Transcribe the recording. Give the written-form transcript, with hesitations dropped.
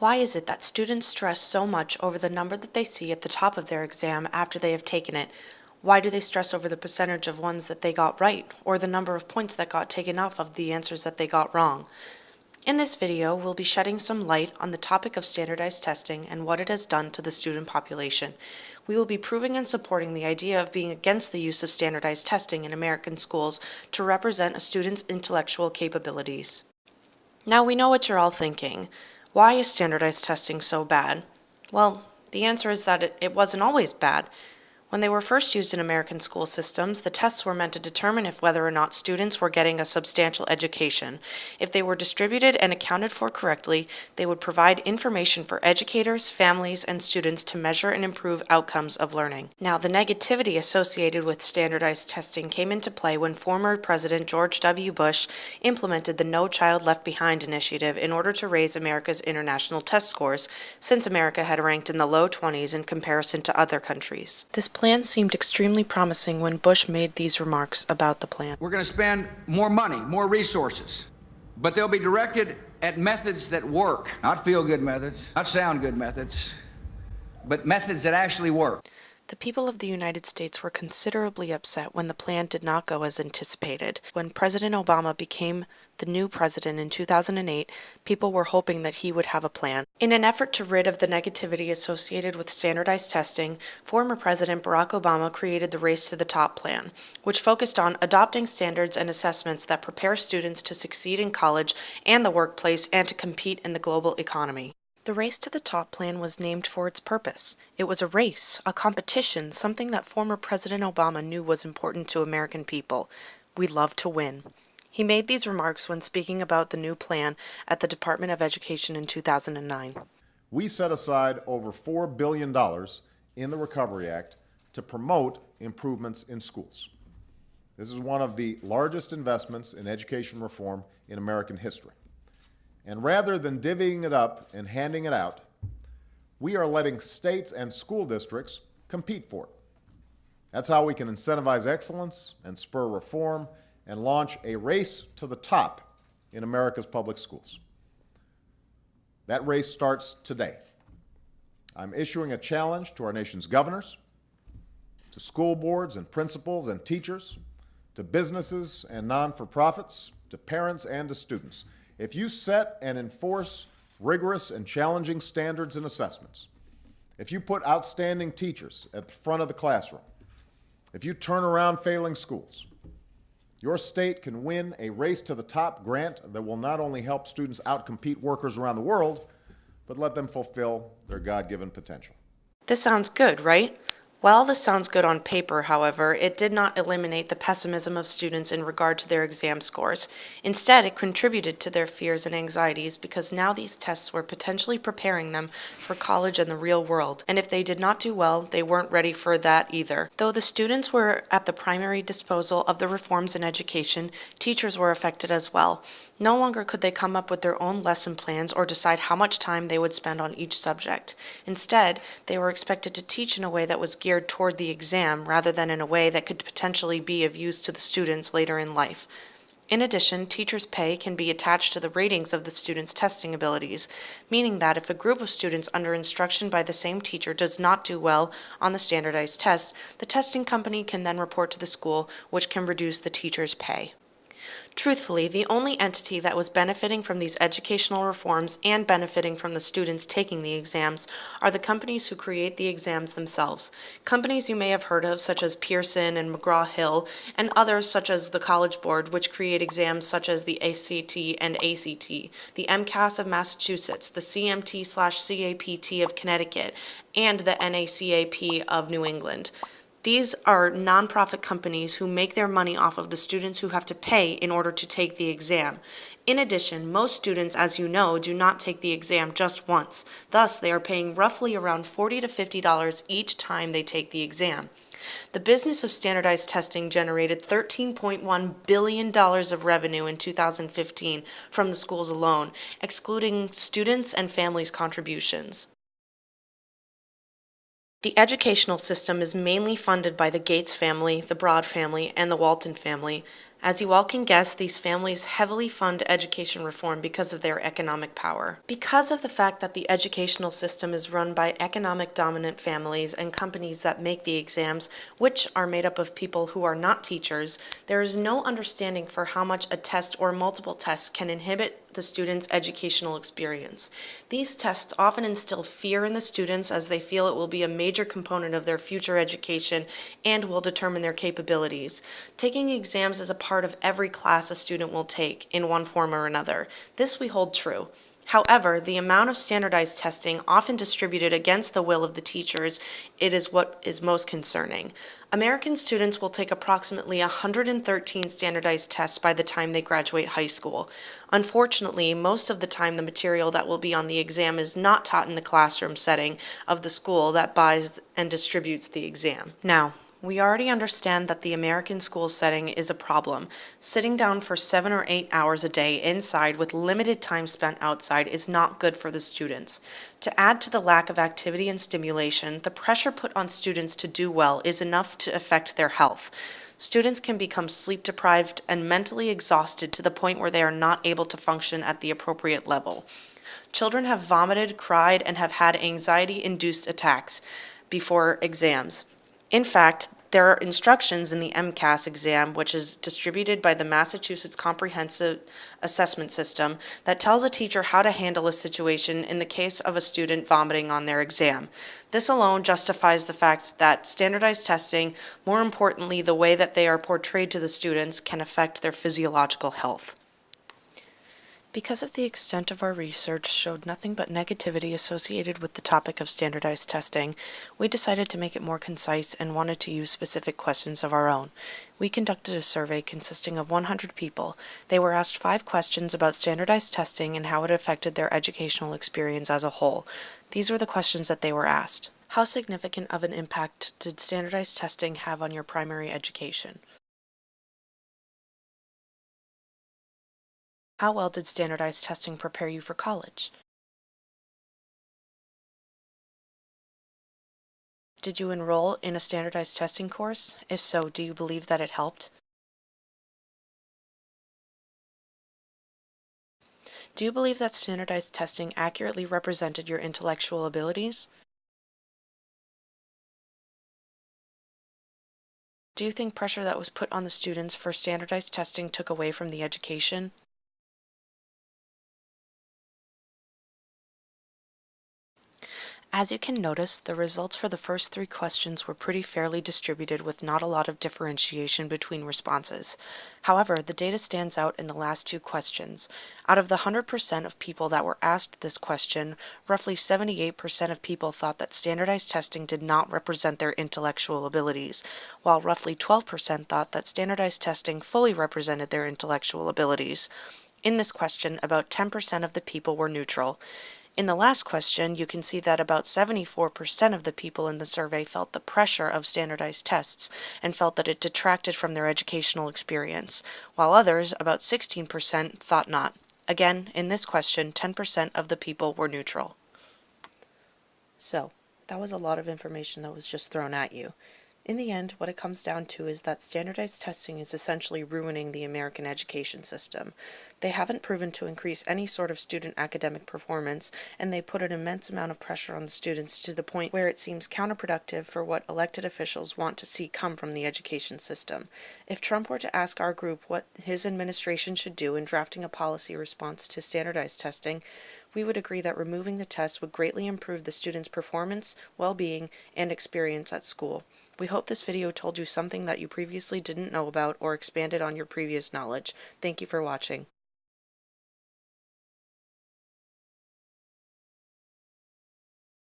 Why is it that students stress so much over the number that they see at the top of their exam after they have taken it? Why do they stress over the percentage of ones that they got right, or the number of points that got taken off of the answers that they got wrong? In this video, we'll be shedding some light on the topic of standardized testing and what it has done to the student population. We will be proving and supporting the idea of being against the use of standardized testing in American schools to represent a student's intellectual capabilities. Now we know what you're all thinking. Why is standardized testing so bad? Well, the answer is that it wasn't always bad. When they were first used in American school systems, the tests were meant to determine if whether or not students were getting a substantial education. If they were distributed and accounted for correctly, they would provide information for educators, families, and students to measure and improve outcomes of learning. Now, the negativity associated with standardized testing came into play when former President George W. Bush implemented the No Child Left Behind initiative in order to raise America's international test scores, since America had ranked in the low 20s in comparison to other countries. This plan seemed extremely promising when Bush made these remarks about the plan. We're going to spend more money, more resources, but they'll be directed at methods that work. Not feel-good methods, not sound-good methods, but methods that actually work. The people of the United States were considerably upset when the plan did not go as anticipated. When President Obama became the new president in 2008, people were hoping that he would have a plan. In an effort to rid of the negativity associated with standardized testing, former President Barack Obama created the Race to the Top plan, which focused on adopting standards and assessments that prepare students to succeed in college and the workplace and to compete in the global economy. The Race to the Top plan was named for its purpose. It was a race, a competition, something that former President Obama knew was important to American people. We love to win. He made these remarks when speaking about the new plan at the Department of Education in 2009. We set aside over $4 billion in the Recovery Act to promote improvements in schools. This is one of the largest investments in education reform in American history. And rather than divvying it up and handing it out, we are letting states and school districts compete for it. That's how we can incentivize excellence and spur reform and launch a race to the top in America's public schools. That race starts today. I'm issuing a challenge to our nation's governors, to school boards and principals and teachers, to businesses and non-for-profits, to parents and to students. If you set and enforce rigorous and challenging standards and assessments, if you put outstanding teachers at the front of the classroom, if you turn around failing schools, your state can win a Race to the Top grant that will not only help students outcompete workers around the world, but let them fulfill their God-given potential. This sounds good, right? While this sounds good on paper, however, it did not eliminate the pessimism of students in regard to their exam scores. Instead, it contributed to their fears and anxieties because now these tests were potentially preparing them for college and the real world, and if they did not do well, they weren't ready for that either. Though the students were at the primary disposal of the reforms in education, teachers were affected as well. No longer could they come up with their own lesson plans or decide how much time they would spend on each subject. Instead, they were expected to teach in a way that was geared toward the exam rather than in a way that could potentially be of use to the students later in life. In addition, teachers' pay can be attached to the ratings of the students' testing abilities, meaning that if a group of students under instruction by the same teacher does not do well on the standardized test, the testing company can then report to the school, which can reduce the teacher's pay. Truthfully, the only entity that was benefiting from these educational reforms and benefiting from the students taking the exams are the companies who create the exams themselves. Companies you may have heard of, such as Pearson and McGraw-Hill, and others such as the College Board, which create exams such as the ACT and ACT, the MCAS of Massachusetts, the CMT/CAPT of Connecticut, and the NACAP of New England. These are nonprofit companies who make their money off of the students who have to pay in order to take the exam. In addition, most students, as you know, do not take the exam just once. Thus, they are paying roughly around $40 to $50 each time they take the exam. The business of standardized testing generated $13.1 billion of revenue in 2015 from the schools alone, excluding students' and families' contributions. The educational system is mainly funded by the Gates family, the Broad family, and the Walton family, As you all can guess, these families heavily fund education reform because of their economic power. Because of the fact that the educational system is run by economic dominant families and companies that make the exams, which are made up of people who are not teachers, there is no understanding for how much a test or multiple tests can inhibit the student's educational experience. These tests often instill fear in the students as they feel it will be a major component of their future education and will determine their capabilities. Taking exams is a part of every class a student will take in one form or another. This we hold true. However, the amount of standardized testing, often distributed against the will of the teachers, it is what is most concerning. American students will take approximately 113 standardized tests by the time they graduate high school. Unfortunately, most of the time the material that will be on the exam is not taught in the classroom setting of the school that buys and distributes the exam. Now, we already understand that the American school setting is a problem. Sitting down for 7 or 8 hours a day inside with limited time spent outside is not good for the students. To add to the lack of activity and stimulation, the pressure put on students to do well is enough to affect their health. Students can become sleep deprived and mentally exhausted to the point where they are not able to function at the appropriate level. Children have vomited, cried, and have had anxiety-induced attacks before exams. In fact, there are instructions in the MCAS exam, which is distributed by the Massachusetts Comprehensive Assessment System, that tells a teacher how to handle a situation in the case of a student vomiting on their exam. This alone justifies the fact that standardized testing, more importantly the way that they are portrayed to the students, can affect their physiological health. Because of the extent of our research showed nothing but negativity associated with the topic of standardized testing, we decided to make it more concise and wanted to use specific questions of our own. We conducted a survey consisting of 100 people. They were asked 5 questions about standardized testing and how it affected their educational experience as a whole. These were the questions that they were asked. How significant of an impact did standardized testing have on your primary education? How well did standardized testing prepare you for college? Did you enroll in a standardized testing course? If so, do you believe that it helped? Do you believe that standardized testing accurately represented your intellectual abilities? Do you think pressure that was put on the students for standardized testing took away from the education? As you can notice, the results for the first 3 questions were pretty fairly distributed with not a lot of differentiation between responses. However, the data stands out in the last 2 questions. Out of the 100% of people that were asked this question, roughly 78% of people thought that standardized testing did not represent their intellectual abilities, while roughly 12% thought that standardized testing fully represented their intellectual abilities. In this question, about 10% of the people were neutral. In the last question, you can see that about 74% of the people in the survey felt the pressure of standardized tests and felt that it detracted from their educational experience, while others, about 16%, thought not. Again, in this question, 10% of the people were neutral. So, that was a lot of information that was just thrown at you. In the end, what it comes down to is that standardized testing is essentially ruining the American education system. They haven't proven to increase any sort of student academic performance, and they put an immense amount of pressure on the students to the point where it seems counterproductive for what elected officials want to see come from the education system. If Trump were to ask our group what his administration should do in drafting a policy response to standardized testing, we would agree that removing the test would greatly improve the students' performance, well-being, and experience at school. We hope this video told you something that you previously didn't know about or expanded on your previous knowledge. Thank you for watching.